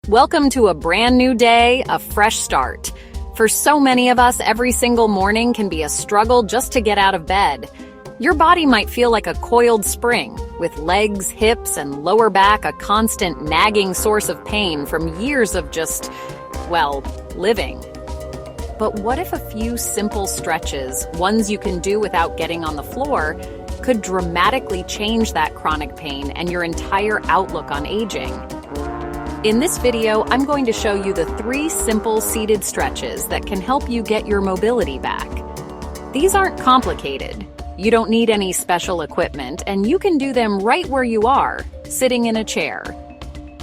Welcome to a brand new day, a fresh start. For so many of us, every single morning can be a struggle just to get out of bed. Your body might feel like a coiled spring, with legs, hips, and lower back a constant nagging source of pain from years of just, well, living. But what if a few simple stretches, ones you can do without getting on the floor, could dramatically change that chronic pain and your entire outlook on aging? In this video, I'm going to show you the 3 simple seated stretches that can help you get your mobility back. These aren't complicated. You don't need any special equipment, and you can do them right where you are, sitting in a chair.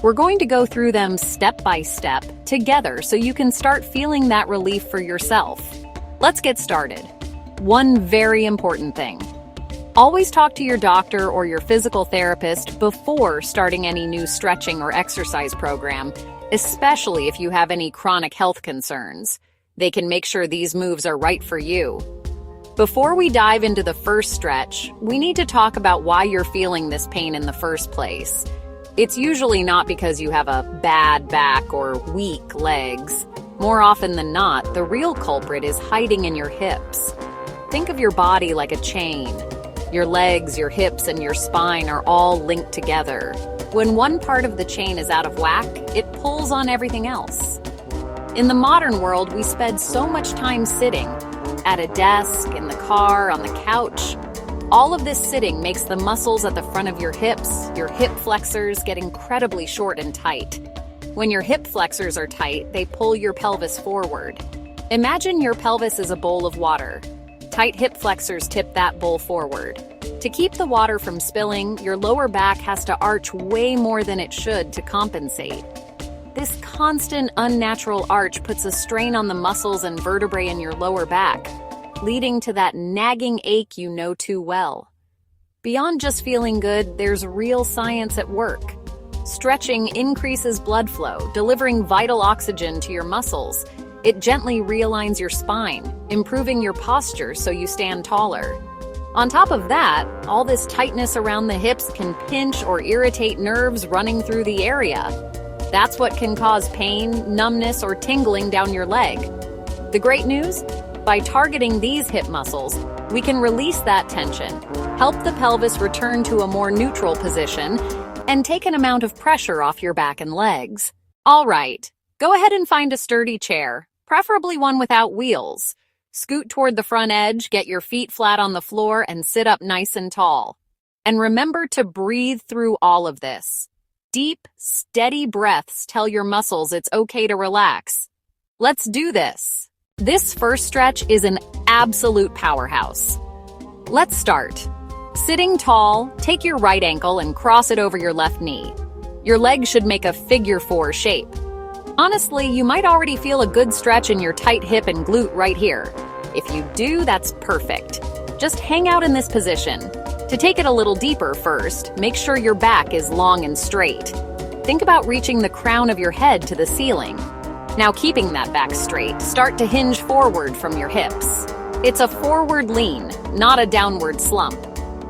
We're going to go through them step by step, together, so you can start feeling that relief for yourself. Let's get started. One very important thing. Always talk to your doctor or your physical therapist before starting any new stretching or exercise program, especially if you have any chronic health concerns. They can make sure these moves are right for you. Before we dive into the first stretch, we need to talk about why you're feeling this pain in the first place. It's usually not because you have a bad back or weak legs. More often than not, the real culprit is hiding in your hips. Think of your body like a chain. Your legs, your hips, and your spine are all linked together. When one part of the chain is out of whack, it pulls on everything else. In the modern world, we spend so much time sitting, at a desk, in the car, on the couch. All of this sitting makes the muscles at the front of your hips, your hip flexors, get incredibly short and tight. When your hip flexors are tight, they pull your pelvis forward. Imagine your pelvis is a bowl of water. Tight hip flexors tip that bowl forward. To keep the water from spilling, your lower back has to arch way more than it should to compensate. This constant, unnatural arch puts a strain on the muscles and vertebrae in your lower back, leading to that nagging ache you know too well. Beyond just feeling good, there's real science at work. Stretching increases blood flow, delivering vital oxygen to your muscles. It gently realigns your spine, improving your posture so you stand taller. On top of that, all this tightness around the hips can pinch or irritate nerves running through the area. That's what can cause pain, numbness, or tingling down your leg. The great news? By targeting these hip muscles, we can release that tension, help the pelvis return to a more neutral position, and take an amount of pressure off your back and legs. All right, go ahead and find a sturdy chair, preferably one without wheels. Scoot toward the front edge, get your feet flat on the floor, and sit up nice and tall. And remember to breathe through all of this. Deep, steady breaths tell your muscles it's okay to relax. Let's do this. This first stretch is an absolute powerhouse. Let's start. Sitting tall, take your right ankle and cross it over your left knee. Your legs should make a figure 4 shape. Honestly, you might already feel a good stretch in your tight hip and glute right here. If you do, that's perfect. Just hang out in this position. To take it a little deeper first, make sure your back is long and straight. Think about reaching the crown of your head to the ceiling. Now, keeping that back straight, start to hinge forward from your hips. It's a forward lean, not a downward slump.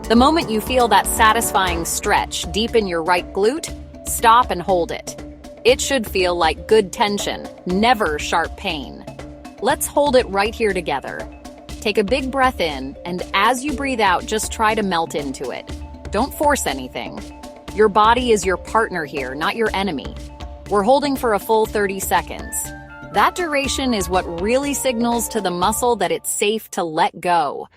The moment you feel that satisfying stretch deep in your right glute, stop and hold it. It should feel like good tension, never sharp pain. Let's hold it right here together. Take a big breath in, and as you breathe out, just try to melt into it. Don't force anything. Your body is your partner here, not your enemy. We're holding for a full 30 seconds. That duration is what really signals to the muscle that it's safe to let go.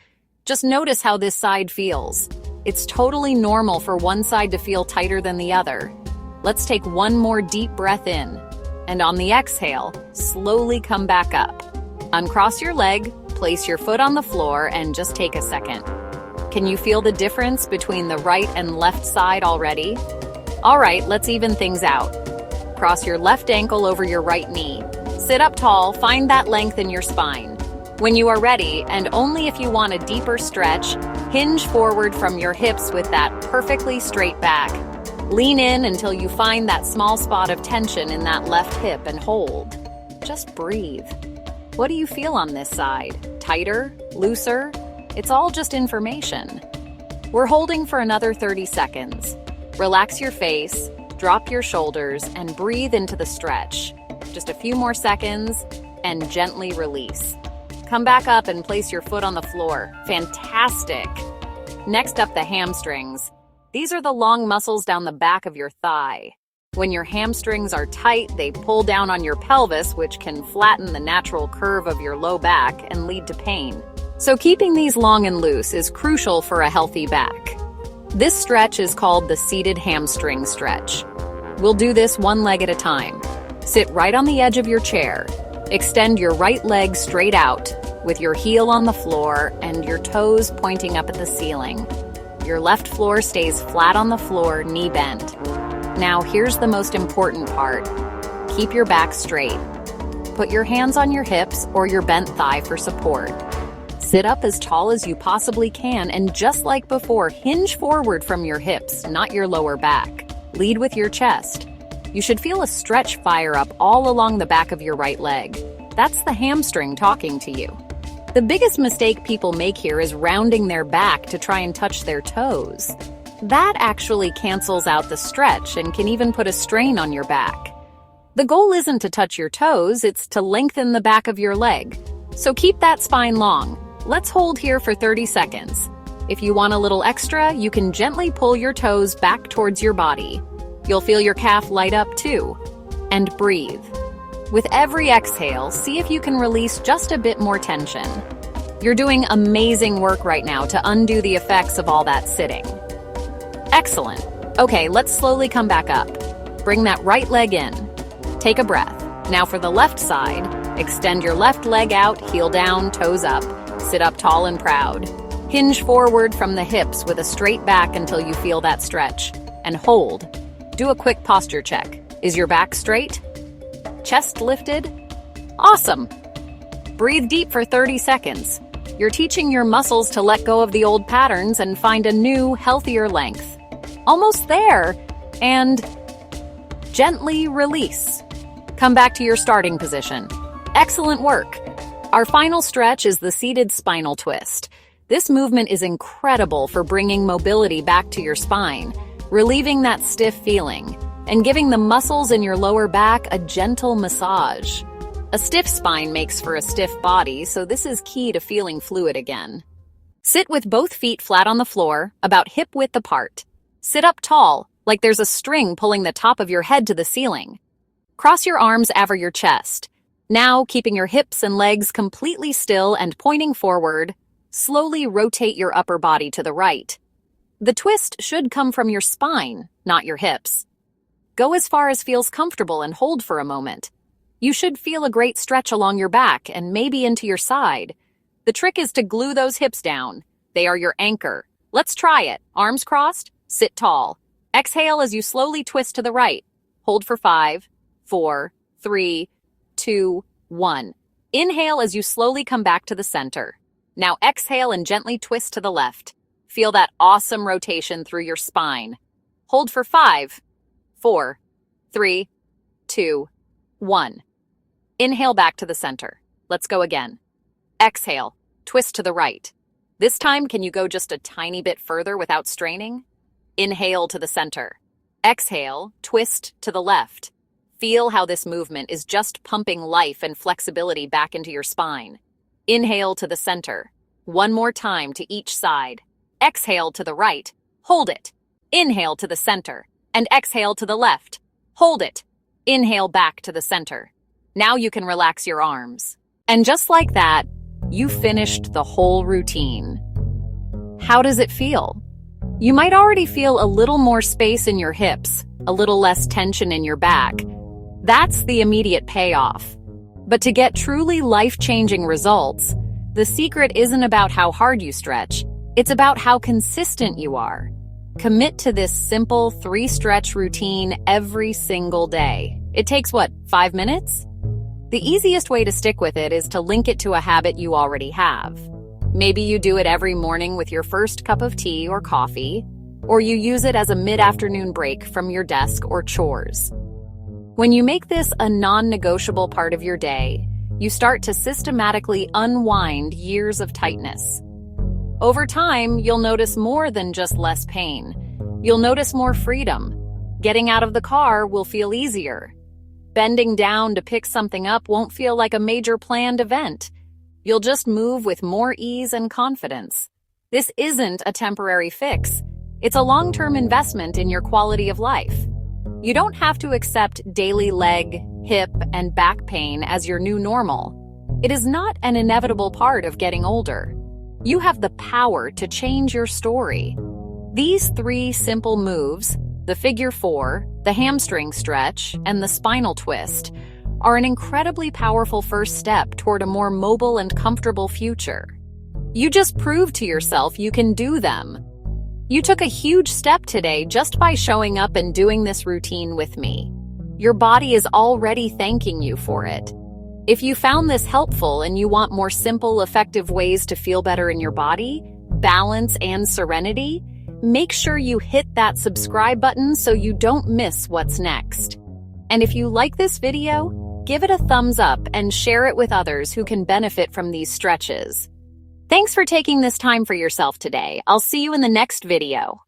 Just notice how this side feels. It's totally normal for one side to feel tighter than the other. Let's take one more deep breath in, and on the exhale, slowly come back up. Uncross your leg, place your foot on the floor, and just take a second. Can you feel the difference between the right and left side already? All right, let's even things out. Cross your left ankle over your right knee. Sit up tall, find that length in your spine. When you are ready, and only if you want a deeper stretch, hinge forward from your hips with that perfectly straight back. Lean in until you find that small spot of tension in that left hip and hold. Just breathe. What do you feel on this side? Tighter? Looser? It's all just information. We're holding for another 30 seconds. Relax your face, Drop your shoulders and breathe into the stretch. Just a few more seconds and gently release. Come back up and place your foot on the floor. Fantastic. Next up, the hamstrings. These are the long muscles down the back of your thigh. When your hamstrings are tight, they pull down on your pelvis, which can flatten the natural curve of your low back and lead to pain. So keeping these long and loose is crucial for a healthy back. This stretch is called the seated hamstring stretch. We'll do this one leg at a time. Sit right on the edge of your chair. Extend your right leg straight out with your heel on the floor and your toes pointing up at the ceiling. Your left floor stays flat on the floor, knee bent. Now here's the most important part. Keep your back straight. Put your hands on your hips or your bent thigh for support. Sit up as tall as you possibly can, and just like before, hinge forward from your hips, not your lower back. Lead with your chest. You should feel a stretch fire up all along the back of your right leg. That's the hamstring talking to you. The biggest mistake people make here is rounding their back to try and touch their toes. That actually cancels out the stretch and can even put a strain on your back. The goal isn't to touch your toes, it's to lengthen the back of your leg. So keep that spine long. Let's hold here for 30 seconds. If you want a little extra, you can gently pull your toes back towards your body. You'll feel your calf light up too. And breathe. With every exhale, see if you can release just a bit more tension. You're doing amazing work right now to undo the effects of all that sitting. Excellent. Okay, let's slowly come back up. Bring that right leg in. Take a breath. Now for the left side, extend your left leg out, heel down, toes up. Sit up tall and proud. Hinge forward from the hips with a straight back until you feel that stretch. And hold. Do a quick posture check. Is your back straight? Chest lifted? Awesome! Breathe deep for 30 seconds. You're teaching your muscles to let go of the old patterns and find a new, healthier length. Almost there. And gently release. Come back to your starting position. Excellent work. Our final stretch is the seated spinal twist. This movement is incredible for bringing mobility back to your spine, relieving that stiff feeling, and giving the muscles in your lower back a gentle massage. A stiff spine makes for a stiff body, so this is key to feeling fluid again. Sit with both feet flat on the floor, about hip-width apart. Sit up tall, like there's a string pulling the top of your head to the ceiling. Cross your arms over your chest. Now, keeping your hips and legs completely still and pointing forward, slowly rotate your upper body to the right. The twist should come from your spine, not your hips. Go as far as feels comfortable and hold for a moment. You should feel a great stretch along your back and maybe into your side. The trick is to glue those hips down. They are your anchor. Let's try it. Arms crossed, sit tall. Exhale as you slowly twist to the right. Hold for 5, 4, 3, 2, 1. Inhale as you slowly come back to the center. Now exhale and gently twist to the left. Feel that awesome rotation through your spine. Hold for 5, 4, 3, 2, 1. Inhale back to the center. Let's go again. Exhale, twist to the right. This time, can you go just a tiny bit further without straining? Inhale to the center. Exhale, twist to the left. Feel how this movement is just pumping life and flexibility back into your spine. Inhale to the center. One more time to each side. Exhale to the right. Hold it. Inhale to the center. And exhale to the left. Hold it. Inhale back to the center. Now you can relax your arms. And just like that, you finished the whole routine. How does it feel? You might already feel a little more space in your hips, a little less tension in your back. That's the immediate payoff. But to get truly life-changing results, the secret isn't about how hard you stretch, it's about how consistent you are. Commit to this simple 3-stretch routine every single day. It takes, 5 minutes? The easiest way to stick with it is to link it to a habit you already have. Maybe you do it every morning with your first cup of tea or coffee, or you use it as a mid-afternoon break from your desk or chores. When you make this a non-negotiable part of your day, you start to systematically unwind years of tightness. Over time, you'll notice more than just less pain. You'll notice more freedom, Getting out of the car will feel easier. Bending down to pick something up won't feel like a major planned event. You'll just move with more ease and confidence. This isn't a temporary fix. It's a long-term investment in your quality of life. You don't have to accept daily leg, hip, and back pain as your new normal. It is not an inevitable part of getting older. You have the power to change your story. These 3 simple moves, the figure 4, the hamstring stretch, and the spinal twist, are an incredibly powerful first step toward a more mobile and comfortable future. You just proved to yourself you can do them. You took a huge step today just by showing up and doing this routine with me. Your body is already thanking you for it. If you found this helpful and you want more simple, effective ways to feel better in your body, balance, and serenity, make sure you hit that subscribe button so you don't miss what's next. And if you like this video, give it a thumbs up and share it with others who can benefit from these stretches. Thanks for taking this time for yourself today. I'll see you in the next video.